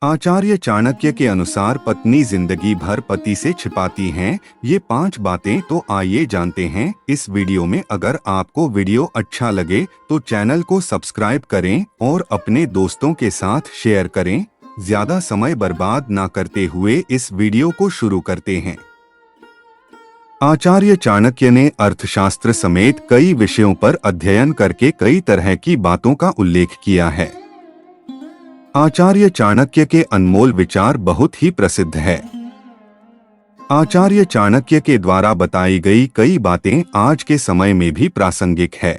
आचार्य चाणक्य के अनुसार पत्नी जिंदगी भर पति से छिपाती हैं ये 5 बातें। तो आइए जानते हैं इस वीडियो में। अगर आपको वीडियो अच्छा लगे तो चैनल को सब्सक्राइब करें और अपने दोस्तों के साथ शेयर करें। ज्यादा समय बर्बाद ना करते हुए इस वीडियो को शुरू करते हैं। आचार्य चाणक्य ने अर्थशास्त्र समेत कई विषयों पर अध्ययन करके कई तरह की बातों का उल्लेख किया है। आचार्य चाणक्य के अनमोल विचार बहुत ही प्रसिद्ध है। आचार्य चाणक्य के द्वारा बताई गई कई बातें आज के समय में भी प्रासंगिक है।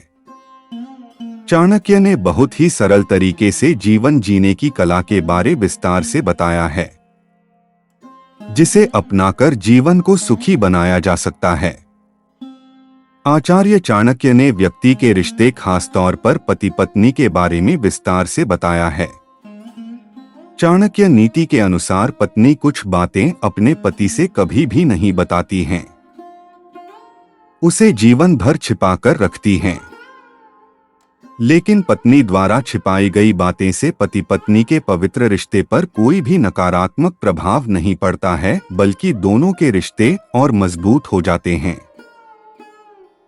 चाणक्य ने बहुत ही सरल तरीके से जीवन जीने की कला के बारे विस्तार से बताया है, जिसे अपनाकर जीवन को सुखी बनाया जा सकता है। आचार्य चाणक्य ने व्यक्ति के रिश्ते, खासतौर पर पति पत्नी के बारे में विस्तार से बताया है। चाणक्य नीति के अनुसार पत्नी कुछ बातें अपने पति से कभी भी नहीं बताती हैं, उसे जीवन भर छिपाकर रखती हैं। लेकिन पत्नी द्वारा छिपाई गई बातें से पति पत्नी के पवित्र रिश्ते पर कोई भी नकारात्मक प्रभाव नहीं पड़ता है, बल्कि दोनों के रिश्ते और मजबूत हो जाते हैं।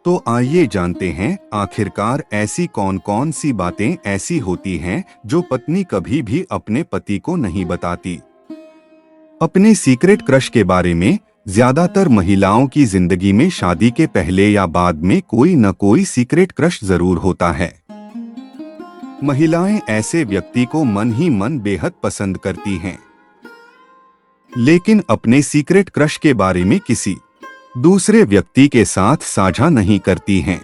तो आइए जानते हैं आखिरकार ऐसी कौन कौन सी बातें ऐसी होती हैं जो पत्नी कभी भी अपने पति को नहीं बताती। अपने सीक्रेट क्रश के बारे में। ज्यादातर महिलाओं की जिंदगी में शादी के पहले या बाद में कोई न कोई सीक्रेट क्रश जरूर होता है। महिलाएं ऐसे व्यक्ति को मन ही मन बेहद पसंद करती हैं, लेकिन अपने सीक्रेट क्रश के बारे में किसी दूसरे व्यक्ति के साथ साझा नहीं करती हैं।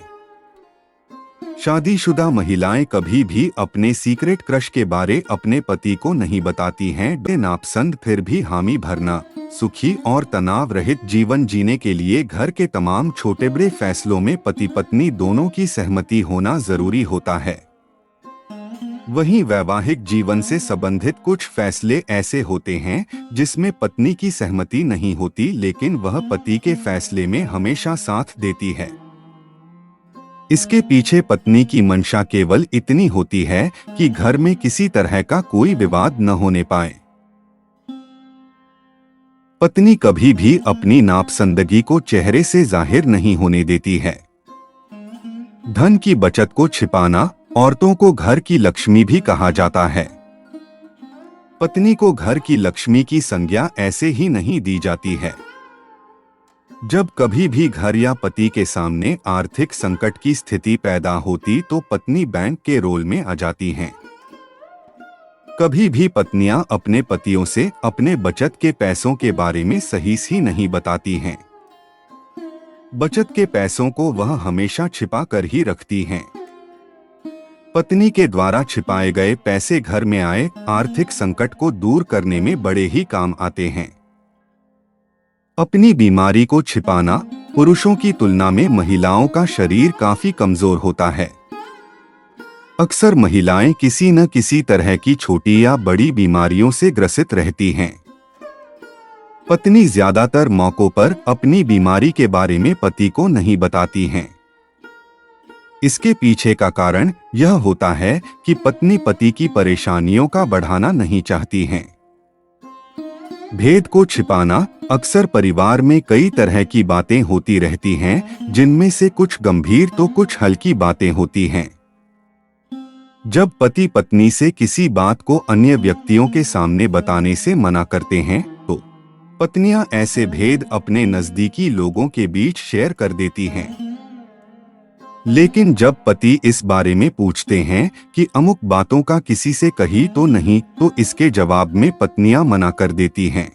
शादीशुदा महिलाएं कभी भी अपने सीक्रेट क्रश के बारे अपने पति को नहीं बताती हैं। नापसंद फिर भी हामी भरना, सुखी और तनाव रहित जीवन जीने के लिए घर के तमाम छोटे बड़े फैसलों में पति पत्नी दोनों की सहमति होना जरूरी होता है। वहीं वैवाहिक जीवन से संबंधित कुछ फैसले ऐसे होते हैं जिसमें पत्नी की सहमति नहीं होती, लेकिन वह पति के फैसले में हमेशा साथ देती है। इसके पीछे पत्नी की मंशा केवल इतनी होती है कि घर में किसी तरह का कोई विवाद न होने पाए। पत्नी कभी भी अपनी नापसंदगी को चेहरे से जाहिर नहीं होने देती है। धन की बचत को छिपाना औरतों को घर की लक्ष्मी भी कहा जाता है। पत्नी को घर की लक्ष्मी की संज्ञा ऐसे ही नहीं दी जाती है। जब कभी भी घर या पति के सामने आर्थिक संकट की स्थिति पैदा होती तो पत्नी बैंक के रोल में आ जाती हैं। कभी भी पत्नियां अपने पतियों से अपने बचत के पैसों के बारे में सही ही नहीं बताती हैं। बचत के पैसों को वह हमेशा छिपा कर ही रखती हैं। पत्नी के द्वारा छिपाए गए पैसे घर में आए आर्थिक संकट को दूर करने में बड़े ही काम आते हैं। अपनी बीमारी को छिपाना। पुरुषों की तुलना में महिलाओं का शरीर काफी कमजोर होता है। अक्सर महिलाएं किसी न किसी तरह की छोटी या बड़ी बीमारियों से ग्रसित रहती हैं। पत्नी ज्यादातर मौकों पर अपनी बीमारी के बारे में पति को नहीं बताती हैं। इसके पीछे का कारण यह होता है कि पत्नी पति की परेशानियों का बढ़ाना नहीं चाहती हैं। भेद को छिपाना। अक्सर परिवार में कई तरह की बातें होती रहती हैं, जिनमें से कुछ गंभीर तो कुछ हल्की बातें होती हैं। जब पति पत्नी से किसी बात को अन्य व्यक्तियों के सामने बताने से मना करते हैं तो पत्नियां ऐसे भेद अपने नजदीकी लोगों के बीच शेयर कर देती हैं। लेकिन जब पति इस बारे में पूछते हैं कि अमुक बातों का किसी से कही तो नहीं, तो इसके जवाब में पत्नियां मना कर देती हैं।